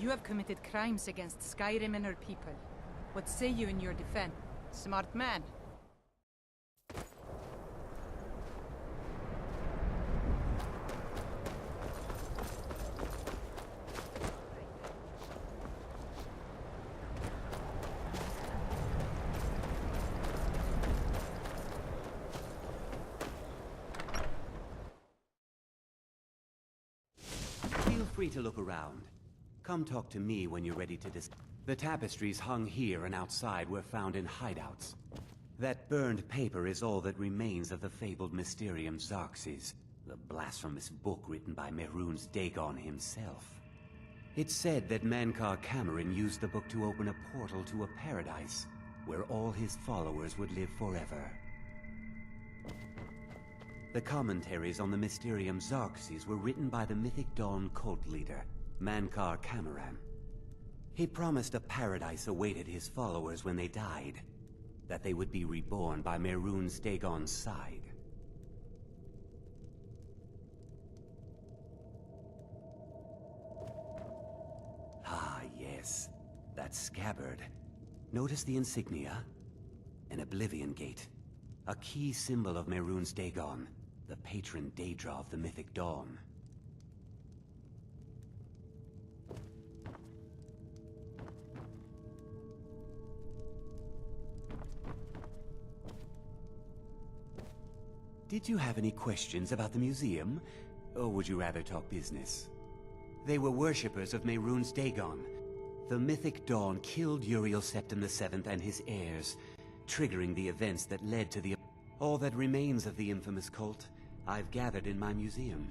You have committed crimes against Skyrim and her people. What say you in your defense? Smart man. Feel free to look around. Come talk to me when you're ready to The tapestries hung here and outside were found in hideouts. That burned paper is all that remains of the fabled Mysterium Xarxes, the blasphemous book written by Mehrunes Dagon himself. It's said that Mankar Cameron used the book to open a portal to a paradise, where all his followers would live forever. The commentaries on the Mysterium Xarxes were written by the Mythic Dawn cult leader, Mankar Cameron. He promised a paradise awaited his followers when they died, that they would be reborn by Mehrunes Dagon's side. Ah, yes, that scabbard. Notice the insignia? An Oblivion Gate, a key symbol of Mehrunes Dagon, the patron Daedra of the Mythic Dawn. Did you have any questions about the museum? Or would you rather talk business? They were worshippers of Mehrunes Dagon. The Mythic Dawn killed Uriel Septim VII and his heirs, triggering the events that led to the... All that remains of the infamous cult, I've gathered in my museum.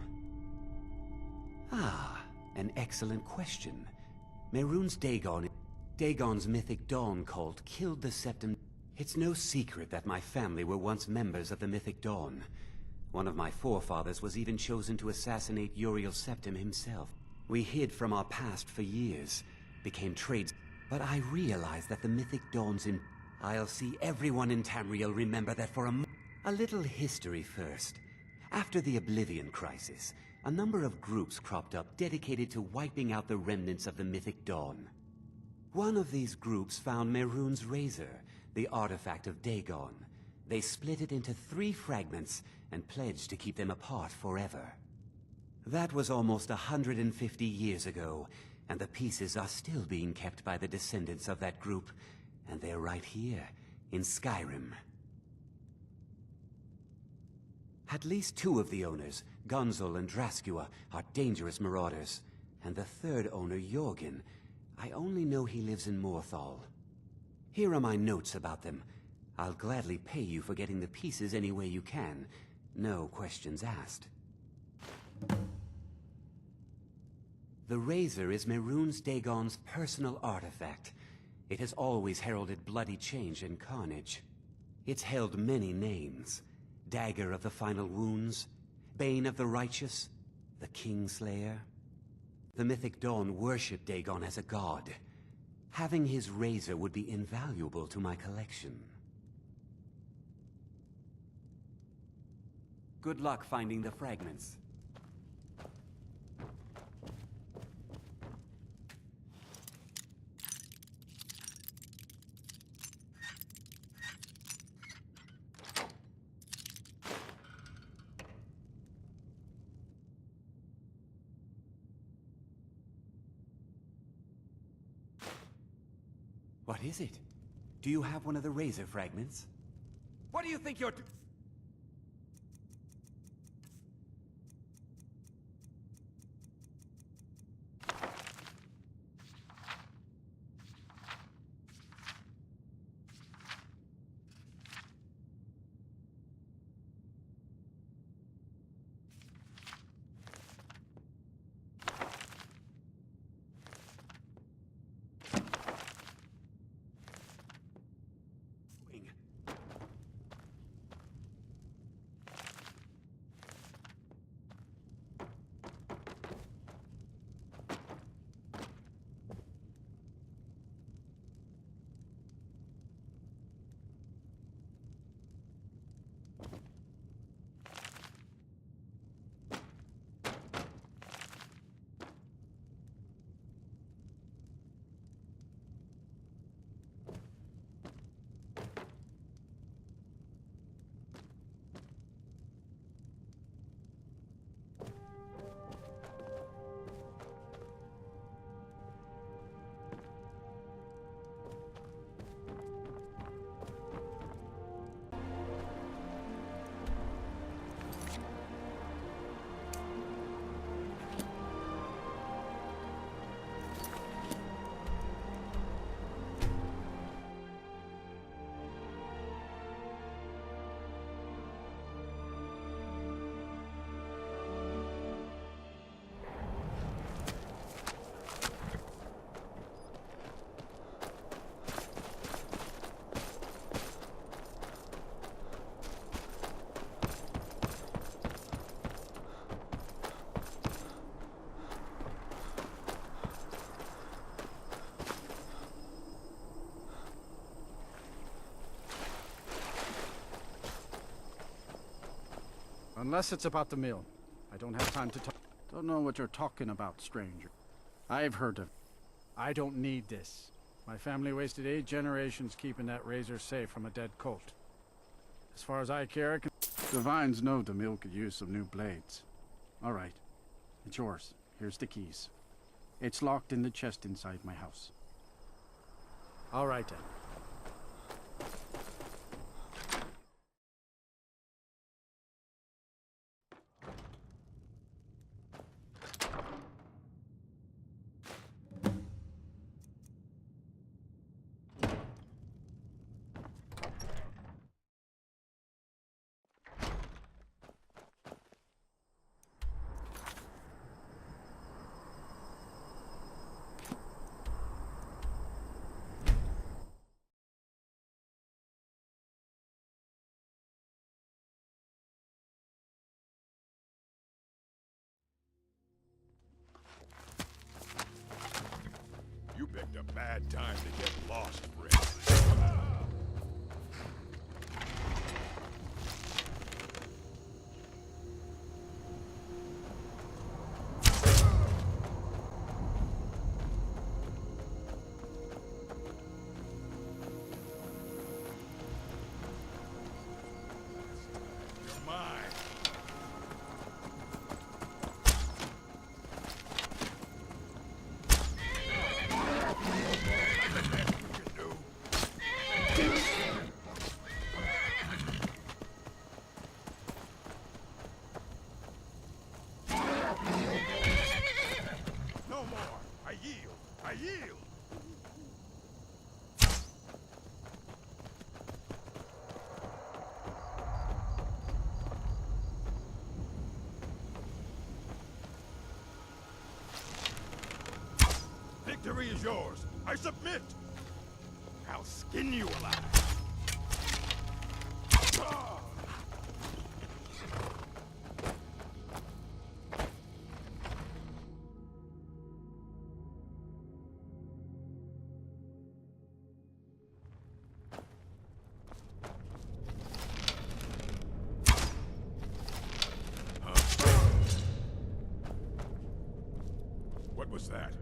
Ah, an excellent question. Mehrunes Dagon's Mythic Dawn cult killed the Septim... It's no secret that my family were once members of the Mythic Dawn. One of my forefathers was even chosen to assassinate Uriel Septim himself. We hid from our past for years, became trades, but I realized that the Mythic Dawn's in... I'll see everyone in Tamriel remember that for a little history first. After the Oblivion Crisis, a number of groups cropped up dedicated to wiping out the remnants of the Mythic Dawn. One of these groups found Mehrunes' razor, the artifact of Dagon. They split it into 3 fragments and pledged to keep them apart forever. That was almost 150 years ago, and the pieces are still being kept by the descendants of that group, and they're right here, in Skyrim. At least 2 of the owners, Gunzel and Draskua, are dangerous marauders, and the 3rd owner, Jorgen, I only know he lives in Morthal. Here are my notes about them. I'll gladly pay you for getting the pieces any way you can. No questions asked. The razor is Mehrunes Dagon's personal artifact. It has always heralded bloody change and carnage. It's held many names. Dagger of the Final Wounds, Bane of the Righteous, the Kingslayer. The Mythic Dawn worshipped Dagon as a god. Having his razor would be invaluable to my collection. Good luck finding the fragments. What is it? Do you have one of the razor fragments? What do you think you're Unless it's about the mill. I don't have time to talk. Don't know what you're talking about, stranger. I've heard of... I don't need this. My family wasted 8 generations keeping that razor safe from a dead cult. As far as I care, the Vines know the mill could use some new blades. All right. It's yours. Here's the keys. It's locked in the chest inside my house. All right, then. You picked a bad time to get lost, friend. You're mine. No more! I yield! I yield! Victory is yours! I submit! I'll skin you alive! Ah! What was that?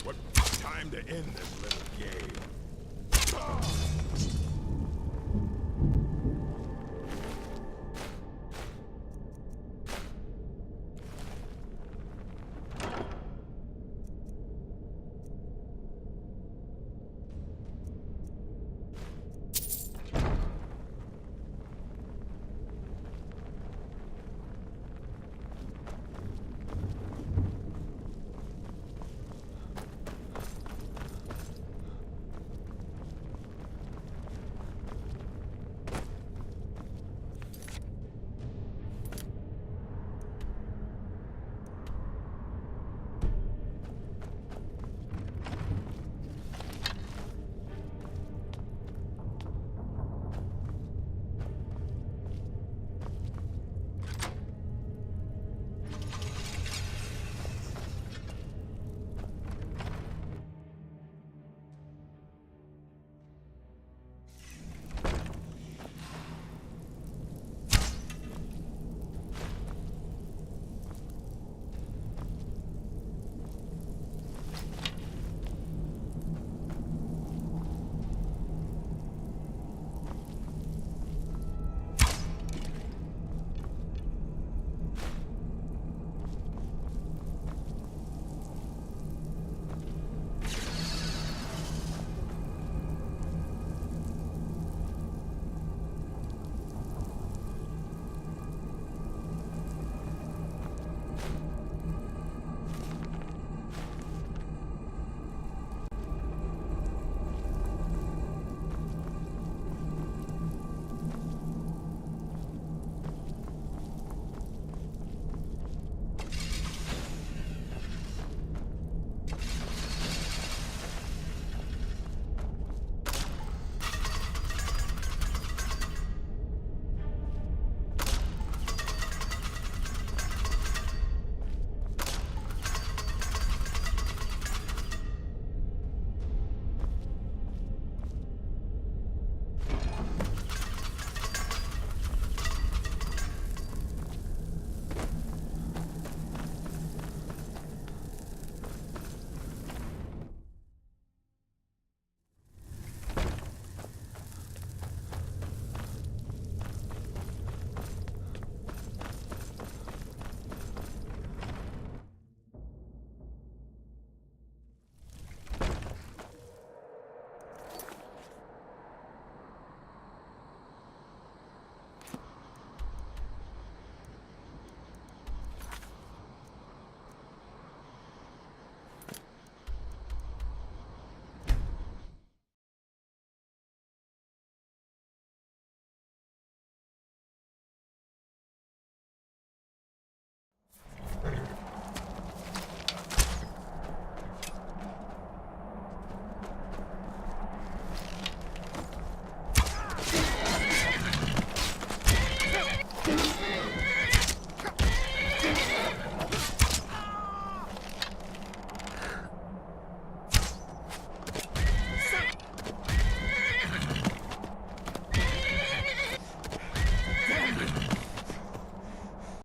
What time to end this little game?